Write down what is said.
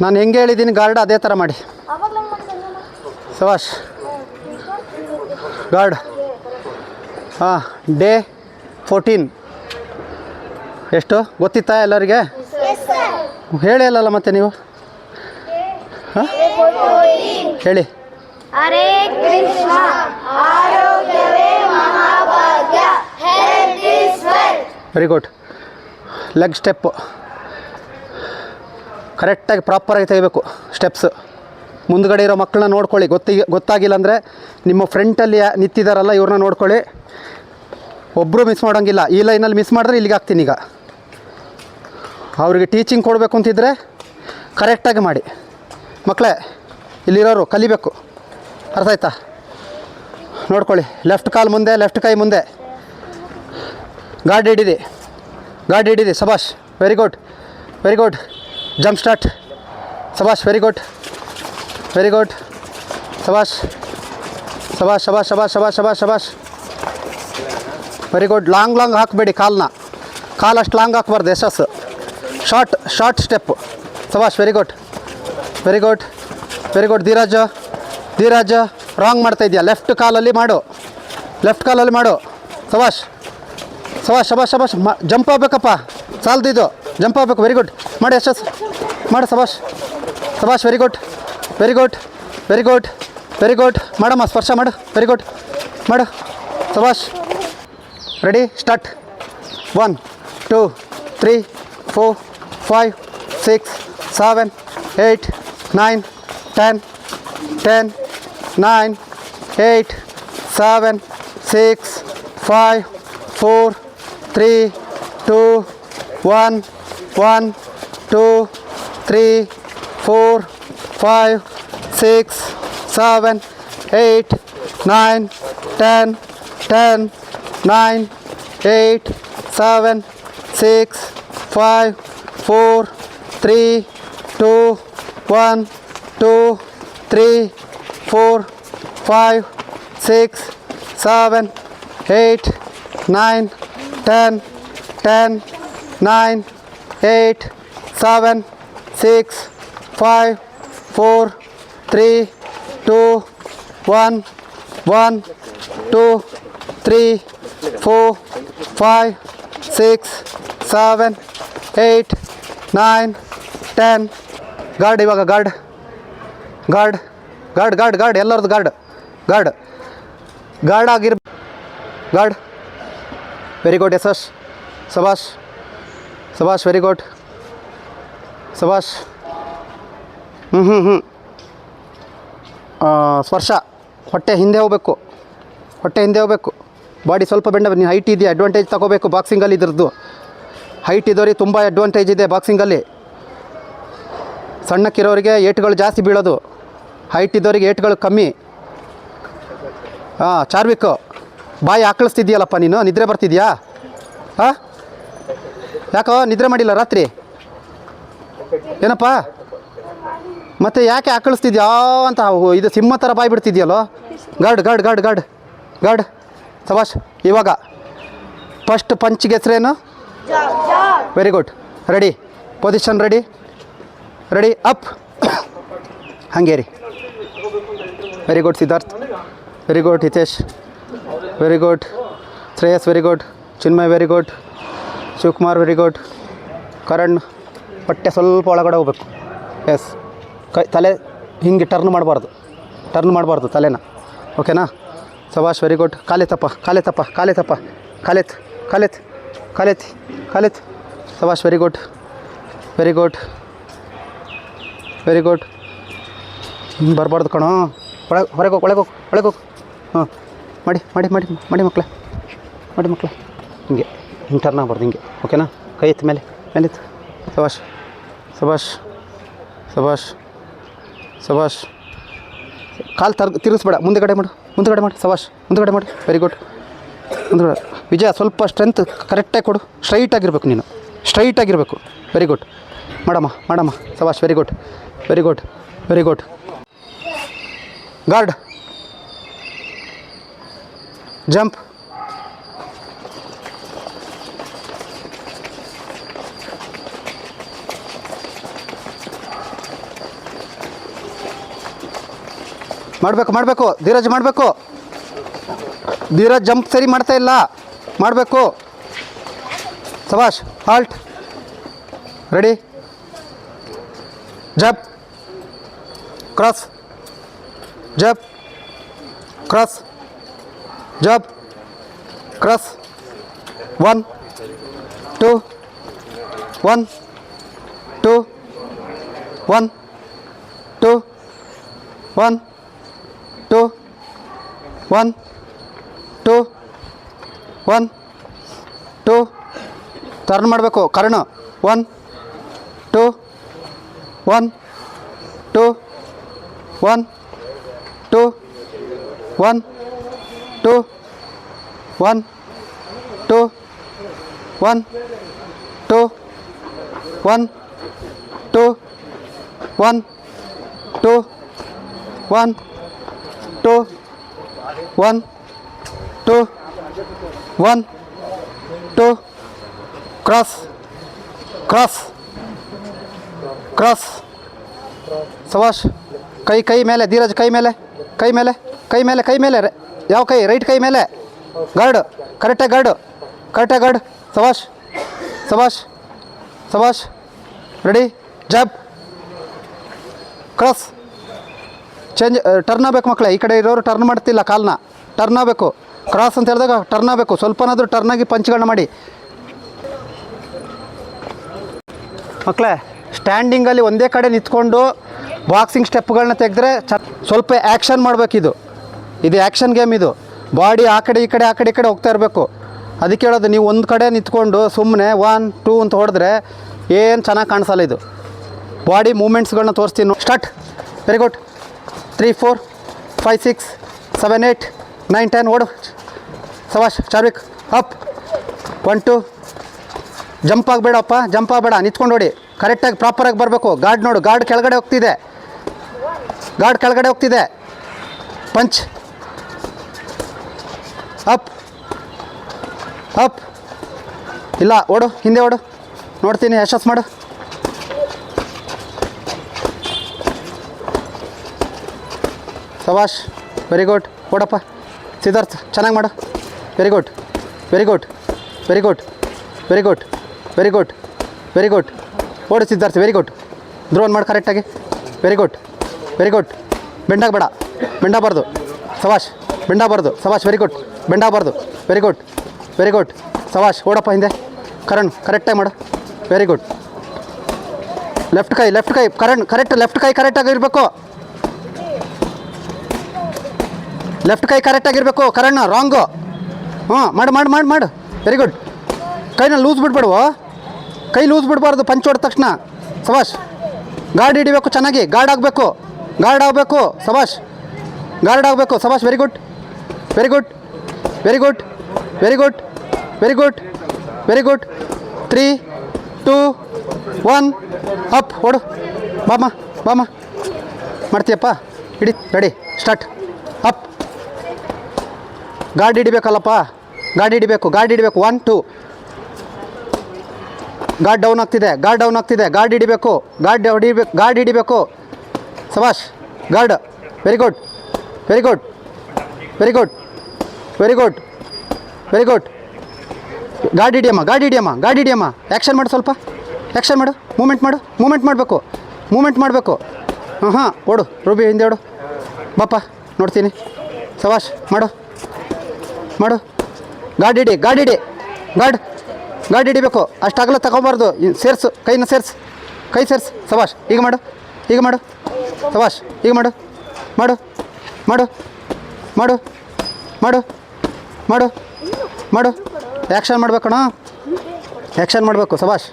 ನಾನು ಹೆಂಗೆ ಹೇಳಿದ್ದೀನಿ ಗಾರ್ಡ್ ಅದೇ ಥರ ಮಾಡಿ. ಸವಾಶ್ ಗಾರ್ಡ್. ಹಾಂ, ಡೇ 14 ಎಷ್ಟು ಗೊತ್ತಿತ್ತಾ ಎಲ್ಲರಿಗೆ? ಹೇಳಿ ಅಲ್ಲಲ್ಲ ಮತ್ತೆ ನೀವು. ಹಾಂ ಹೇಳಿ. ಹರೇ ಕೃಷ್ಣ, ಆರೋಗ್ಯವೇ ಮಹಾಭಾಗ್ಯ, health is wealth. Very good. Leg step ಕರೆಕ್ಟಾಗಿ ಪ್ರಾಪರಾಗಿ ತೆಗಿಬೇಕು. ಸ್ಟೆಪ್ಸ್ ಮುಂದ್ಗಡೆ ಇರೋ ಮಕ್ಕಳನ್ನ ನೋಡ್ಕೊಳ್ಳಿ. ಗೊತ್ತಾಗಿಲ್ಲ ಅಂದರೆ ನಿಮ್ಮ ಫ್ರಂಟಲ್ಲಿ ನಿಂತಿದ್ದಾರಲ್ಲ ಇವ್ರನ್ನ ನೋಡ್ಕೊಳ್ಳಿ. ಒಬ್ಬರು ಮಿಸ್ ಮಾಡೋಂಗಿಲ್ಲ. ಈ ಲೈನಲ್ಲಿ ಮಿಸ್ ಮಾಡಿದ್ರೆ ಇಲ್ಲಿಗೆ ಹಾಕ್ತೀನಿ. ಈಗ ಅವ್ರಿಗೆ ಟೀಚಿಂಗ್ ಕೊಡಬೇಕು ಅಂತಿದ್ರೆ ಕರೆಕ್ಟಾಗಿ ಮಾಡಿ. ಮಕ್ಕಳೇ ಇಲ್ಲಿರೋರು ಕಲಿಬೇಕು, ಅರ್ಥ ಆಯ್ತಾ? ನೋಡ್ಕೊಳ್ಳಿ. ಲೆಫ್ಟ್ ಕಾಲು ಮುಂದೆ, ಲೆಫ್ಟ್ ಕೈ ಮುಂದೆ. ಗಾರ್ಡ್ ಹಿಡೀರಿ, ಗಾರ್ಡ್ ಹಿಡೀರಿ. ಸಬಾಷ್, very good, very good. Jump start. ಸಬಾಷ್, ವೆರಿ ಗುಡ್, ವೆರಿ ಗುಡ್. ಸಬಾಷ್, ಸಬಾಷ್, ಶಬಾಷ್, ಶಬಾಷ್, ಶಬಾಷ್, ಶಬಾಷ್, ಶಬಾಷ್. Very good. ಲಾಂಗ್ ಹಾಕಬೇಡಿ ಕಾಲನ್ನ. ಕಾಲು ಅಷ್ಟು ಲಾಂಗ್ ಹಾಕ್ಬಾರ್ದು. ಯಶಸ್ಸು ಶಾರ್ಟ್ ಸ್ಟೆಪ್ಪು. ಸಬಾಷ್, very good, very good, very good. Dheeraj wrong ಮಾಡ್ತಾ ಇದೆಯಾ. ಲೆಫ್ಟ್ ಕಾಲಲ್ಲಿ ಮಾಡು, ಲೆಫ್ಟ್ ಕಾಲಲ್ಲಿ ಮಾಡು. ಸಬಾಷ್, ಸಬಾಷ್, ಶಬಾಷ್, ಶಬಾಷ್. ಜಂಪ್ ಆಗಬೇಕಪ್ಪ, ಸಾಲ್ದಿದ್ದು ಜಂಪ್ ಆಗಬೇಕು. Very good. ಮಾಡಿ ಯಶಸ್, ಮಾಡು. ಸಬಾಷ್, ಸಬಾಷ್, very good, very good, very good, very good. ಮಾಡಮ್ಮ, ಸ್ಪರ್ಶ ಮಾಡು. ವೆರಿ ಗುಡ್, ಮಾಡು. ಸಬಾಷ್. Ready, start. 1 2 3 4 5 6 7 8 9 10 10 9 8 7 6 5 4 3 2 1 1 2 3 4 5 6 7 8 9 10 10 9 8 7 6 5 4 3 2 1 2 3 4 5 6 7 8 9 10 10 9 8 7 6 5 4 3 2 1 1 2 3 4 5 6 7 8 9 10. ಗಾರ್ಡ್. ಇವಾಗ ಗಾರ್ಡ್ ಎಲ್ಲರದ್ದು ಗಾರ್ಡ್ ಆಗಿರ್. ಗಾರ್ಡ್. Very good. ಯಶಸ್. ಸಬಾಷ್, ಸಬಾಷ್, ವೆರಿ ಗುಡ್. ಸಬಾಷ್. ಸ್ಪರ್ಶ. ಹೊಟ್ಟೆ ಹಿಂದೆ ಹೋಗಬೇಕು, ಬಾಡಿ ಸ್ವಲ್ಪ ಬೆಂಡ. ನೀನು ಹೈಟ್ ಇದೆಯಾ, ಅಡ್ವಾಂಟೇಜ್ ತಗೋಬೇಕು ಬಾಕ್ಸಿಂಗಲ್ಲಿ. ಇದ್ರದ್ದು ಹೈಟ್ ಇದ್ದವ್ರಿಗೆ ತುಂಬ ಅಡ್ವಾಂಟೇಜ್ ಇದೆ ಬಾಕ್ಸಿಂಗಲ್ಲಿ. ಸಣ್ಣಕ್ಕಿರೋರಿಗೆ ಏಟ್ಗಳು ಜಾಸ್ತಿ ಬೀಳೋದು, ಹೈಟ್ ಇದ್ದವ್ರಿಗೆ ಏಟ್ಗಳು ಕಮ್ಮಿ. ಹಾಂ, ಚಾರ್ವಿಕ್ ಬಾಯಿ ಆಕಳಿಸ್ತಿದ್ಯಲ್ಲಪ್ಪ ನೀನು. ನಿದ್ರೆ ಬರ್ತಿದ್ಯಾ? ಹಾಂ, ಯಾಕೋ ನಿದ್ರೆ ಮಾಡಿಲ್ಲ ರಾತ್ರಿ? ಏನಪ್ಪ ಮತ್ತೆ ಯಾಕೆ ಆಕಳಿಸ್ತಿದ್ಯಾ ಅಂತ ಇದು ಸಿಂಹ ಥರ ಬಾಯಿ ಬಿಡ್ತಿದ್ಯಲ್ಲೋ. ಗಾರ್ಡ್. ಸಬಾಷ್. ಇವಾಗ ಫಸ್ಟ್ ಪಂಚ್ಗೆ ಹೆಸರೇನು? Very good. Ready, position ready, up. ಹಾಗೆ ರೀ. Very good Siddharth, very good Hitesh, very good Shreyas, very good Chinmay, very good Shivakumar, very good Karan. ಹೊಟ್ಟೆ ಸ್ವಲ್ಪ ಒಳಗಡೆ ಹೋಗ್ಬೇಕು. ಎಸ್. ತಲೆ ಹಿಂಗೆ ಟರ್ನ್ ಮಾಡಬಾರ್ದು ತಲೆನ. ಓಕೆನಾ? ಸಬಾಷ್, ವೆರಿ ಗುಡ್. ಕಾಲೆತ್ತಪ್ಪ. ಸಬಾಷ್, ವೆರಿ ಗುಡ್, ಬರಬಾರ್ದು ಕಣೋ. ಹೊರಗೆ ಹೋಗು. ಹಾಂ, ಮಾಡಿ ಮಕ್ಕಳೇ. ಹಿಂಗೆ ಟರ್ನ್ ಆಗಬಾರ್ದು, ಹಿಂಗೆ. ಓಕೆನಾ? ಕೈ ಎತ್ತು, ಮೇಲೆ ಎತ್ತು. ಸಬಾಷ್. ಕಾಲು ತಿರುಗಿಸ್ಬೇಡ, ಮುಂದೆಗಡೆ ಮಾಡು. ಸಬಾಷ್, ಮುಂದೆಗಡೆ ಮಾಡಿ. Very good. ಮುಂದೆಗಡೆ. ವಿಜಯ, ಸ್ವಲ್ಪ ಸ್ಟ್ರೆಂತ್ ಕರೆಕ್ಟಾಗಿ ಕೊಡು. ಸ್ಟ್ರೈಟಾಗಿರ್ಬೇಕು ನೀನು, ವೆರಿ ಗುಡ್. ಮಾಡಮ್ಮ. ಸಬಾಷ್, ವೆರಿ ಗುಡ್. ಗಾರ್ಡ್. ಜಂಪ್. ಮಾಡಬೇಕು ಧೀರಜ್ ಮಾಡಬೇಕು. ಧೀರಜ್ ಜಂಪ್ ಸರಿ ಮಾಡ್ತಾ ಇಲ್ಲ, ಮಾಡಬೇಕು. ಸಬಾಷ್. Halt. Ready. Jump. Cross. Jump. Cross. Jump. Cross. 1 2 1 2 1 2 1 2 1 2 1 2 turn ಮಾಡಬೇಕು. ಕರ್ಣ. 1 2 1 2 1 2 1 2 1 2 1 2 1 2 1 2 1 2 1 2 1 2 ಕ್ರಾಸ್. ಕ್ರಾಸ್. ಕ್ರಾಸ್. ಸವಾಶ್. ಕೈ ಮೇಲೆ ಧೀರಜ್, ಕೈ ಮೇಲೆ ಕೈ ಮೇಲೆ ಯಾವ ಕೈ? ರೈಟ್ ಕೈ ಮೇಲೆ. ಗಾರ್ಡ್. ಕರೆಕ್ಟಾಗಿ ಗಾರ್ಡ್. ಸವಾಶ್. Ready. Jump. Cross. Change. Turn ಆಗಬೇಕು ಮಕ್ಕಳೇ. ಈ ಕಡೆ ಇರೋರು ಟರ್ನ್ ಮಾಡ್ತಿಲ್ಲ, ಕಾಲನ್ನ ಟರ್ನ್ ಆಗಬೇಕು. ಕ್ರಾಸ್ ಅಂತ ಹೇಳಿದಾಗ ಟರ್ನ್ ಆಗಬೇಕು. ಸ್ವಲ್ಪನಾದರೂ ಟರ್ನಾಗಿ ಪಂಚ್ಗಳನ್ನ ಮಾಡಿ ಮಕ್ಕಳೇ. ಸ್ಟ್ಯಾಂಡಿಂಗಲ್ಲಿ ಒಂದೇ ಕಡೆ ನಿಂತ್ಕೊಂಡು ಬಾಕ್ಸಿಂಗ್ ಸ್ಟೆಪ್ಗಳನ್ನ ತೆಗೆದ್ರೆ ಸ್ವಲ್ಪ ಆ್ಯಕ್ಷನ್ ಮಾಡಬೇಕು. ಇದು ಆ್ಯಕ್ಷನ್ ಗೇಮ್. ಇದು ಬಾಡಿ ಆ ಕಡೆ ಈ ಕಡೆ ಹೋಗ್ತಾ ಇರಬೇಕು. ಅದಕ್ಕೆ ಹೇಳೋದು, ನೀವು ಒಂದು ಕಡೆ ನಿಂತ್ಕೊಂಡು ಸುಮ್ಮನೆ 1 2 ಅಂತ ಹೊಡೆದ್ರೆ ಏನು ಚೆನ್ನಾಗಿ ಕಾಣಿಸಲ್ಲ. ಇದು ಬಾಡಿ ಮೂಮೆಂಟ್ಸ್ಗಳನ್ನ ತೋರಿಸ್ತೀನಿ. ಸ್ಟಾರ್ಟ್. Very good. 3 4 5 6 7 8 9 10 ಓಡು. ಸವಾಶ್. ಚಾರ್ವಿಕ್. ಅಪ್. 1 2 ಜಂಪ್ ಆಗಬೇಡಪ್ಪ, ನಿಂತ್ಕೊಂಡು ಹೊಡಿ. ಕರೆಕ್ಟಾಗಿ ಪ್ರಾಪರಾಗಿ ಬರಬೇಕು. ಗಾರ್ಡ್ ನೋಡು, ಗಾರ್ಡ್ ಕೆಳಗಡೆ ಹೋಗ್ತಿದೆ. ಪಂಚ್. ಅಪ್. ಇಲ್ಲ, ಓಡು, ಹಿಂದೆ ಓಡು. ನೋಡ್ತೀನಿ, ಯಶಸ್ ಮಾಡು. ಸವಾಶ್. Very good. ಓಡಪ್ಪ ಸಿದ್ಧಾರ್ಥ್, ಚೆನ್ನಾಗಿ ಮಾಡು. Very good. ಓಡು ಸಿದ್ಧಾರ್ಥ್. Very good. ದ್ರೋನ್ ಮಾಡಿ ಕರೆಕ್ಟಾಗಿ. Very good. ಬೆಂಡಾಗಬೇಡ. ಸವಾಶ್. ಸವಾಶ್. Very good. ಬೆಂಡಾಗಬಾರ್ದು. Very good. ಸವಾಶ್. ಓಡಪ್ಪ ಹಿಂದೆ. ಕರಣ್ ಕರೆಕ್ಟಾಗಿ ಮಾಡು. Very good. ಲೆಫ್ಟ್ ಕೈ ಕರೆಕ್ಟ್. ಲೆಫ್ಟ್ ಕೈ ಕರೆಕ್ಟಾಗಿರಬೇಕು. ಕರಣ್ ರಾಂಗು. ಮಾಡು. Very good. ಕೈನ ಲೂಸ್ ಬಿಡಬಾರ್ದು ಪಂಚ್ ಹೊಡೆದ ತಕ್ಷಣ. ಸವಾಶ್. ಗಾರ್ಡ್ ಹಿಡಿಬೇಕು ಚೆನ್ನಾಗಿ. ಗಾರ್ಡ್ ಆಗಬೇಕು. ಸವಾಶ್. ಸವಾಶ್. Very good. 3 2 1 ಅಪ್. ಓಡು. ಬಾಮ ಮಾಡ್ತೀಯಪ್ಪ. ಹಿಡಿ. ರೆಡಿ. ಸ್ಟಾರ್ಟ್. ಅಪ್. ಗಾರ್ಡ್ ಹಿಡಿಬೇಕಲ್ಲಪ್ಪ. ಗಾರ್ಡ್ ಹಿಡಿಬೇಕು. 1 2 ಗಾರ್ಡ್ ಡೌನ್ ಆಗ್ತಿದೆ. ಗಾರ್ಡ್ ಹಿಡಿಬೇಕು. ಸವಾಶ್. ಗಾರ್ಡ್. Very good. ಗಾರ್ಡ್ ಹಿಡಿಯಮ್ಮ. ಆ್ಯಕ್ಷನ್ ಮಾಡು. ಸ್ವಲ್ಪ ಆ್ಯಕ್ಷನ್ ಮಾಡು. ಮೂಮೆಂಟ್ ಮಾಡಬೇಕು. ಹಾಂ. ಓಡು ರೂಬಿ, ಹಿಂದೆ ಓಡು. ಬಾಪ ನೋಡ್ತೀನಿ. ಸವಾಶ್. ಮಾಡು. ಗಾರ್ಡ್ ಹಿಡಿ. ಗಾರ್ಡ್ ಹಿಡಿಬೇಕು. ಅಷ್ಟಾಗಲ್ಲ ತಗೋಬಾರ್ದು. ಸೇರ್ಸು. ಕೈ ಸೇರ್ಸು. ಸವಾಶ್. ಈಗ ಮಾಡು. ಸವಾಶ್. ಈಗ ಮಾಡು. ಆ್ಯಕ್ಷನ್ ಮಾಡಬೇಕಣ್ಣ. ಸವಾಶ್.